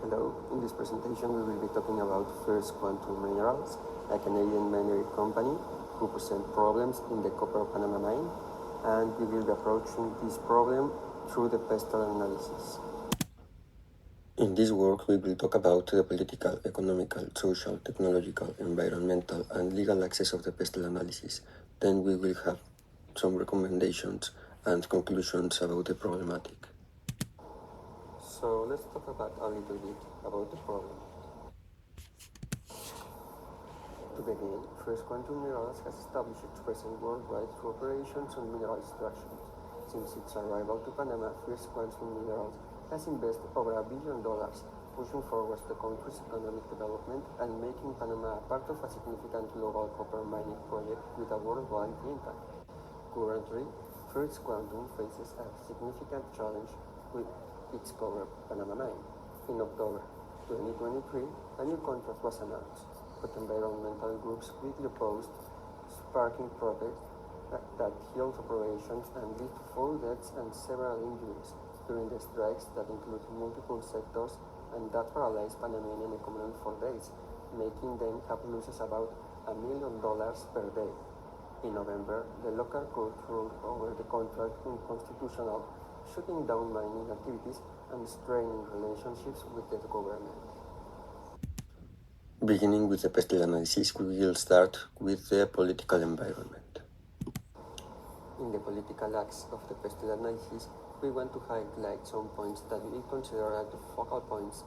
Hello, in this presentation we will be talking about First Quantum Minerals, a Canadian mineral company who present problems in the copper Panama mine, and we will be approaching this problem through the PESTEL analysis. In this work we will talk about the political, economical, social, technological, environmental and legal axes of the PESTEL analysis. Then we will have some recommendations and conclusions about the problematic. So let's talk about a little bit about the problem. To begin, First Quantum Minerals has established its presence worldwide through operations on mineral extraction. Since its arrival to Panama, First Quantum Minerals has invested over $1 billion, pushing forward the country's economic development and making Panama a part of a significant global copper mining project with a worldwide impact. Currently, First Quantum faces a significant challenge with its copper Panama mine. In October 2023, a new contract was announced, but environmental groups quickly opposed, sparking protests that halt operations and lead to 4 deaths and several injuries during the strikes that include multiple sectors and that paralyzed Panamanian economy for days, making them have losses about $1 million per day. In November, the local court ruled over the contract unconstitutional, shutting down mining activities and straining relationships with the government. Beginning with the PESTEL analysis, we will start with the political environment. In the political acts of the PESTEL analysis, we want to highlight some points that we consider are the focal points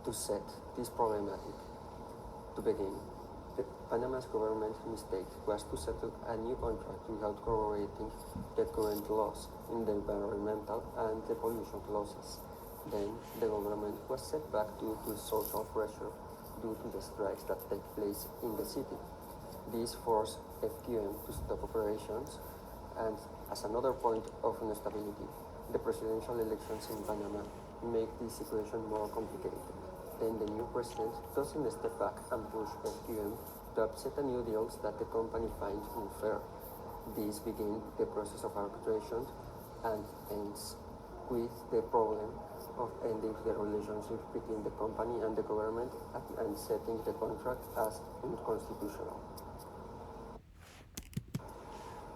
to set this problematic. To begin, the Panama's government mistake was to settle a new contract without corroborating the current laws in the environmental and the pollution clauses. Then, the government was set back due to social pressure due to the strikes that take place in the city. This forced FQM to stop operations, and as another point of instability, the presidential elections in Panama make this situation more complicated. Then the new president doesn't step back and push FQM to upset the new deals that the company finds unfair. This begins the process of arbitration and ends with the problem of ending the relationship between the company and the government and setting the contract as unconstitutional.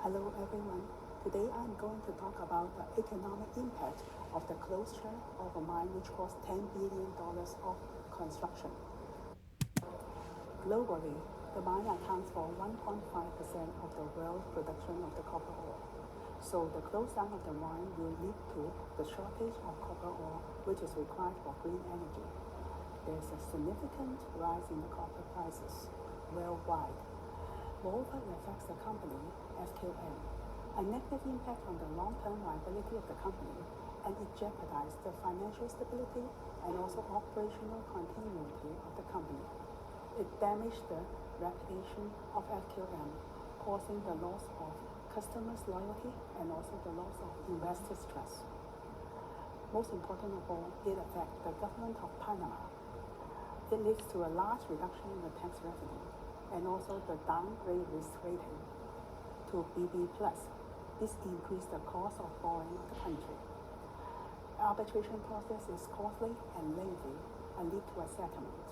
Hello everyone. Today I'm going to talk about the economic impact of the closure of a mine which cost $10 billion of construction. Globally, the mine accounts for 1.5% of the world production of the copper ore. So the close down of the mine will lead to the shortage of copper ore, which is required for green energy. There's a significant rise in the copper prices worldwide. Moreover, it affects the company, FQM, a negative impact on the long-term viability of the company, and it jeopardizes the financial stability and also operational continuity of the company. It damaged the reputation of FQM, causing the loss of customers' loyalty and also the loss of investors' trust. Most important of all, it affects the government of Panama. It leads to a large reduction in the tax revenue and also the downgrade risk rating to BB+. This increased the cost of borrowing of the country. Arbitration process is costly and lengthy and lead to a settlement.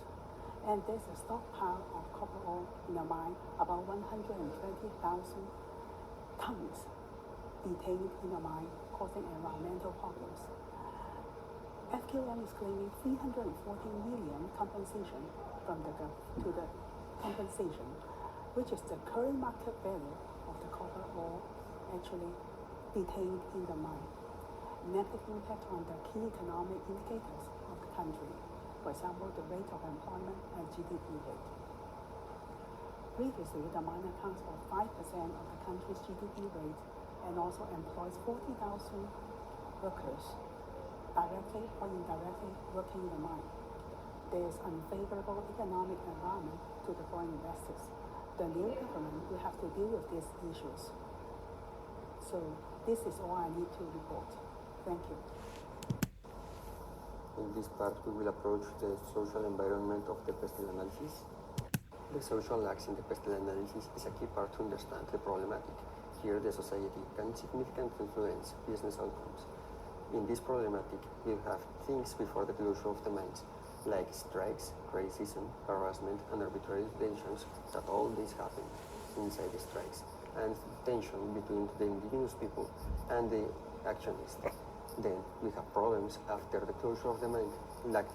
And there's a stockpile of copper ore in the mine, about 120,000 tons detained in the mine, causing environmental problems. FQM is claiming $340 million compensation to the compensation, which is the current market value of the copper ore actually detained in the mine. Negative impact on the key economic indicators of the country, for example, the rate of employment and GDP rate. Previously, the mine accounts for 5% of the country's GDP rate and also employs 40,000 workers, directly or indirectly working in the mine. There is unfavorable economic environment to the foreign investors. The new government will have to deal with these issues. So this is all I need to report. Thank you. In this part, we will approach the social environment of the PESTEL analysis. The social acts in the PESTEL analysis is a key part to understand the problematic. Here, the society can significantly influence business outcomes. In this problematic, we have things before the closure of the mines. like strikes, racism, harassment, and arbitrary detentions, that all this happened inside the strikes, and tension between the indigenous people and the actionists. Then we have problems after the closure of the mine, like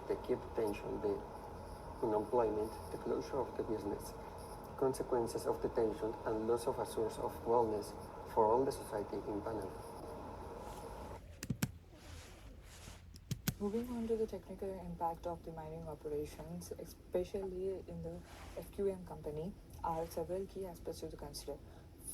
the keep tension, the unemployment, the closure of the business, consequences of the tension, and loss of a source of wellness for all the society in Panama. Moving on to the technical impact of the mining operations, especially in the FQM company, are several key aspects to consider.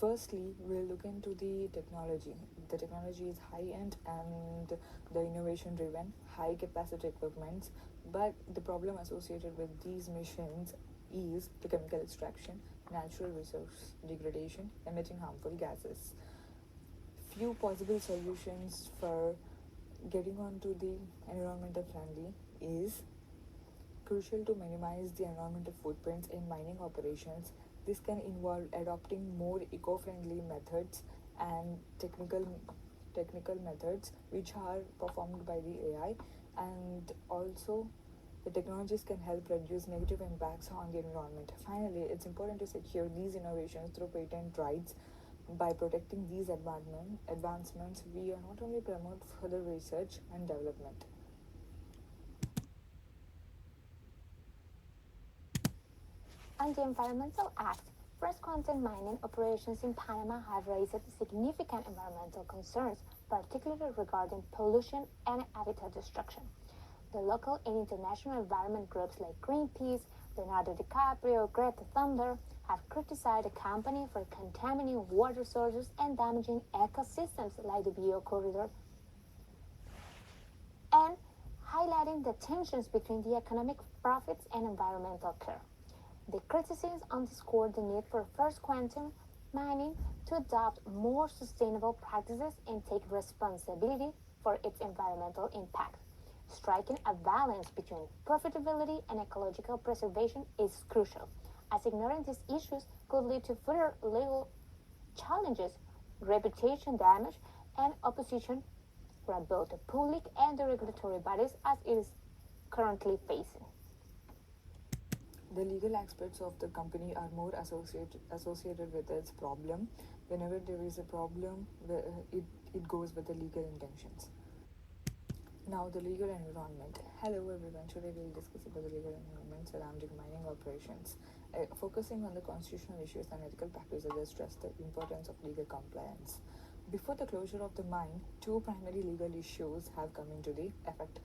Firstly, we'll look into the technology. The technology is high-end and the innovation-driven, high-capacity equipments, but the problem associated with these machines is the chemical extraction, natural resource degradation, emitting harmful gases. Few possible solutions for getting onto the environmental friendly is crucial to minimize the environmental footprints in mining operations. This can involve adopting more eco-friendly methods and technical methods which are performed by the AI, and also the technologies can help reduce negative impacts on the environment. Finally, it's important to secure these innovations through patent rights. By protecting these advancements, we not only promote further research and development. On the Environmental Act, fresh content mining operations in Panama have raised significant environmental concerns, particularly regarding pollution and habitat destruction. The local and international environment groups like Greenpeace, Leonardo DiCaprio, Greta Thunberg have criticized the company for contaminating water sources and damaging ecosystems like the Bio Corridor, and highlighting the tensions between the economic profits and environmental care. The criticisms underscore the need for First Quantum Mining to adopt more sustainable practices and take responsibility for its environmental impact. Striking a balance between profitability and ecological preservation is crucial, as ignoring these issues could lead to further legal challenges, reputation damage, and opposition from both the public and the regulatory bodies as it is currently facing. The legal aspects of the company are more associated with its problem. Whenever there is a problem, it goes with the legal intentions. Now, the legal environment. Hello everyone, today we'll discuss about the legal environment surrounding mining operations. Focusing on the constitutional issues and ethical practices that stress the importance of legal compliance. Before the closure of the mine, two primary legal issues have come into the effect.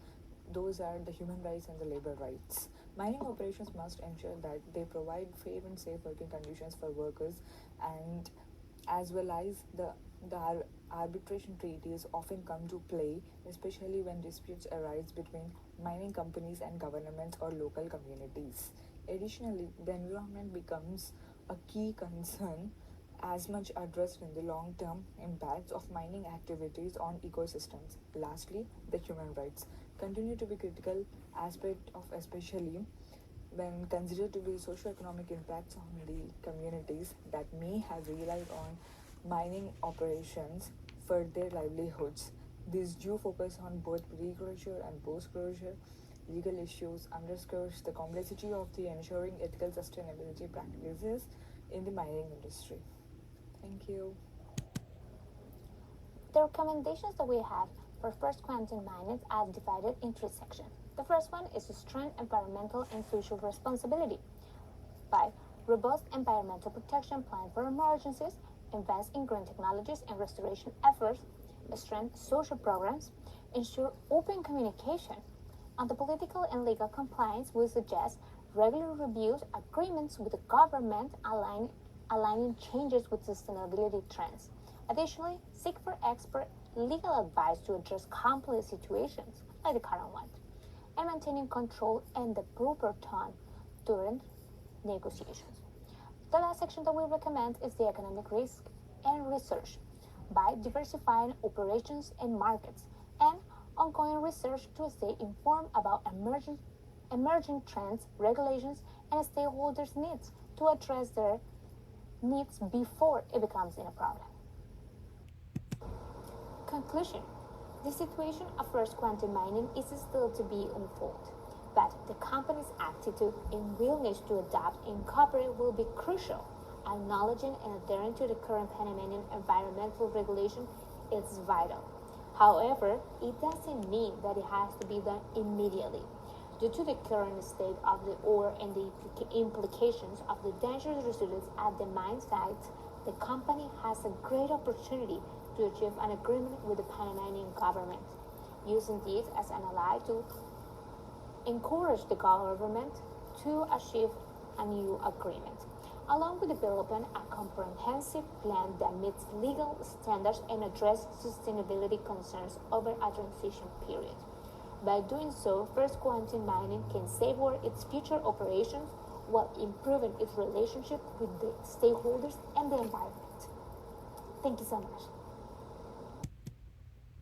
Those are the human rights and the labor rights. Mining operations must ensure that they provide fair and safe working conditions for workers, and as well as the arbitration treaties often come to play, especially when disputes arise between mining companies and governments or local communities. Additionally, the environment becomes a key concern as much addressed in the long-term impacts of mining activities on ecosystems. Lastly, the human rights continue to be critical aspect of, especially when considered to be socio-economic impacts on the communities that may have relied on mining operations for their livelihoods. This due focus on both pre-closure and post-closure legal issues underscores the complexity of the ensuring ethical sustainability practices in the mining industry. Thank you. The recommendations that we have for First Quantum Mining are divided in three sections. The first one is to strengthen environmental and social responsibility by robust environmental protection plan for emergencies, invest in green technologies and restoration efforts, strengthen social programs, ensure open communication. On the political and legal compliance, we suggest regular reviews, agreements with the government, aligning changes with sustainability trends. Additionally, seek for expert legal advice to address complex situations like the current one, and maintaining control and the proper tone during negotiations. The last section that we recommend is the economic risk and research by diversifying operations and markets and ongoing research to stay informed about emerging trends, regulations, and stakeholders' needs to address their needs before it becomes a problem. Conclusion. The situation of First Quantum Mining is still to be unfolded. but the company's attitude and willingness to adapt and cooperate will be crucial. Acknowledging and adhering to the current Panamanian environmental regulation is vital. However, it doesn't mean that it has to be done immediately. Due to the current state of the ore and the implications of the dangerous residues at the mine sites, the company has a great opportunity to achieve an agreement with the Panamanian government, using this as an ally to encourage the government to achieve a new agreement, along with developing a comprehensive plan that meets legal standards and addresses sustainability concerns over a transition period. By doing so, First Quantum Mining can safeguard its future operations while improving its relationship with the stakeholders and the environment. Thank you so much.